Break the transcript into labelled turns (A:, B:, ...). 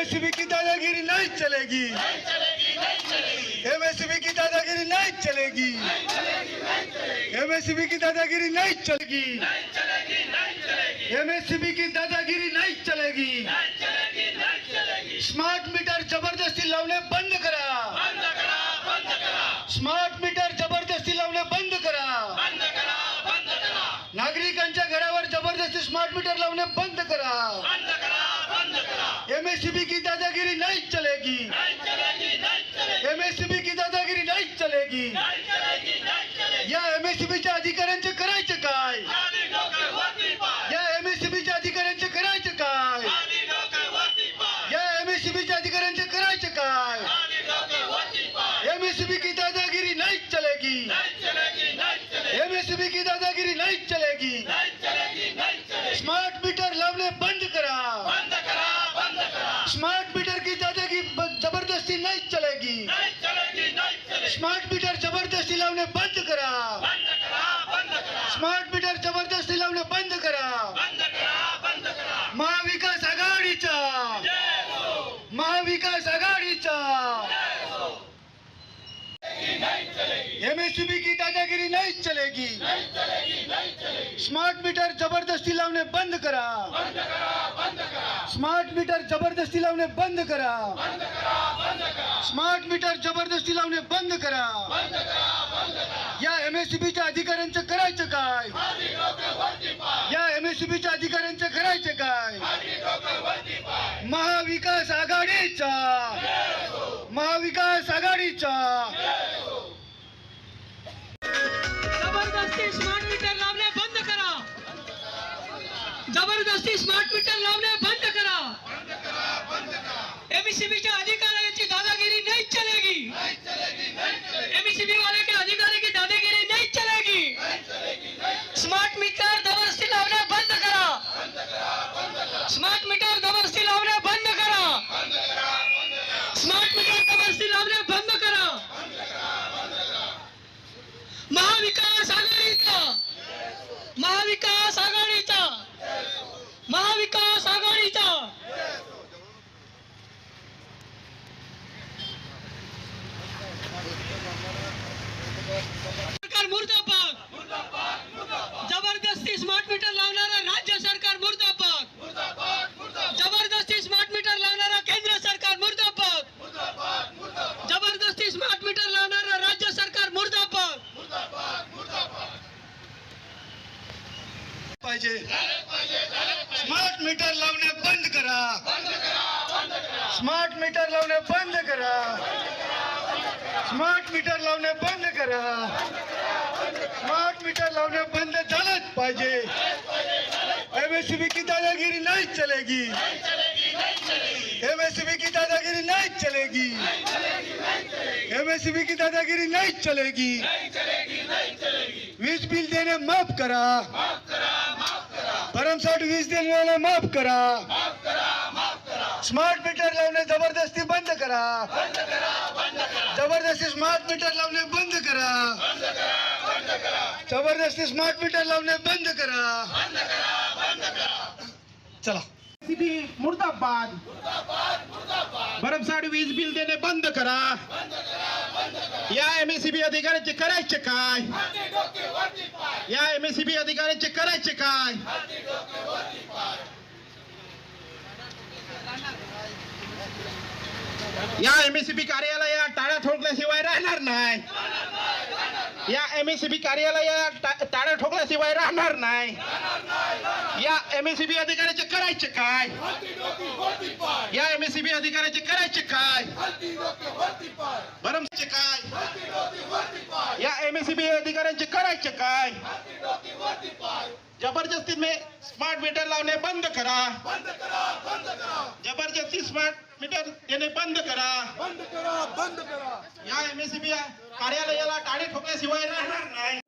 A: MSP की दादागिरी नहीं चलेगी, एमएसपी की दादागिरी नहीं चलेगी, एमएसपी की दादागिरी नहीं चलेगी, एमएसपी की दादागिरी नहीं चलेगी। स्मार्ट मीटर जबरदस्ती लावणे बंद करा, स्मार्ट मीटर जबरदस्ती लावणे बंद करा, नागरिकांच्या घरावर जबरदस्ती स्मार्ट मीटर लावणे बंद करा। एमएसपी की दादागिरी नहीं चलेगी, एमएसपी की दादागिरी नहीं चलेगी। या एमएसपीच्या अधिकाऱ्यांचे करायचे काय, या एमएसपीच्या अधिकाऱ्यांचे करायचे काय, या एमएसपीच्या अधिकाऱ्यांचे करायचे काय। एमएसपी की दादागिरी नहीं चलेगी, एमएसपी की दादागिरी नहीं चलेगी। स्मार्ट मीटर लावणे बंद करा, स्मार्ट मीटर की दादागिरी जबरदस्ती नहीं चलेगी। स्मार्ट मीटर जबरदस्ती लावणे बंद करा, स्मार्ट मीटर जबरदस्ती लावणे बंद करा। महाविकास आघाडीचा, महाविकास आघाडीचा। एमएसपी की दादागिरी नहीं चलेगी, स्मार्ट मीटर जबरदस्ती लावणे बंद करा, स्मार्ट मीटर जबरदस्ती लावणे बंद करा, स्मार्ट मीटर जबरदस्ती लावणे बंद करा। या एमएसपीच्या अधिकाऱ्यांचं करायचं काय, या एमएसपीच्या अधिकाऱ्यांचं करायचं काय। महाविकास आघाडीचा, महाविकास आघाडीचा।
B: जबरदस्ती स्मार्ट मीटर लावणे बंद करा, जबरदस्ती स्मार्ट मीटर लावणे बंद करा। एमएसपीच्या अधिकाऱ्यांची दादागिरी नहीं चलेगी, एमएसपी वाले के अधिकारी की दादागिरी नहीं चलेगी। स्मार्ट मीटर जबरदस्ती लावणे बंद करा, स्मार्ट मीटर जबरदस्ती लावणे बंद करा, स्मार्ट मीटर जबरदस्ती लावणे बंद करा। महाविकास आघाडीचा, महाविकास आघाडीचा, महाविकास आघाडीचा। सरकार मुर्दाबाद, जबरदस्ती स्मार्ट मीटर लावणारा राज्य सरकार मुर्दाबाद, जबरदस्ती स्मार्ट मीटर लावणारा केंद्र सरकार मुर्दाबाद, जबरदस्ती स्मार्ट मीटर लावणारा राज्य सरकार मुर्दाबाद।
A: पाहिजे स्मार्ट मीटर लावणे बंद करा, स्मार्ट मीटर लावणे बंद करा, स्मार्ट मीटर लावणे बंद करा। स्मार्ट मीटर लावणे बंद झालंच पाहिजे। एमएसपी की दादागिरी नहीं चलेगी, एमएसपी की दादागिरी नहीं चलेगी, एमएसपी की दादागिरी नहीं चलेगी। वीज बिल देणे माफ करा, भरमसाठ वीज देने वाले माफ करा, स्मार्ट मीटर लावणे जबरदस्ती बंद करा, जबरदस्ती स्मार्ट मीटर लावणे बंद करा, जबरदस्ती स्मार्ट मीटर लावणे बंद करा। चला
C: मुर्दाबाद, भरमसाठ वीज बिल देणे बंद करा। या एमएसपी अधिकाऱ्यांचे करायचे काय, या एमएसपी अधिकाऱ्यांचे करायचे काय। या एमएसपी कार्यालयात टाळ्या ठोकल्याशिवाय राहणार नाही, या एमएसपी कार्यालयात टाळ्या ठोकल्याशिवाय राहणार नाही। या एमएसपी अधिकाऱ्याचे करायचे काय, या एमएसपी अधिकाऱ्याचे करायचे काय। भरमचे काय, या एमएसपी अधिकाऱ्यांचे करायचे काय। जबरदस्ती में स्मार्ट मीटर लावणे बंद करा, जबरदस्ती स्मार्ट मीटर देणे बंद करा, बंद करा, बंद करा। या एमएसपी कार्यालयाला टाळे ठोकल्याशिवाय राहणार नाही।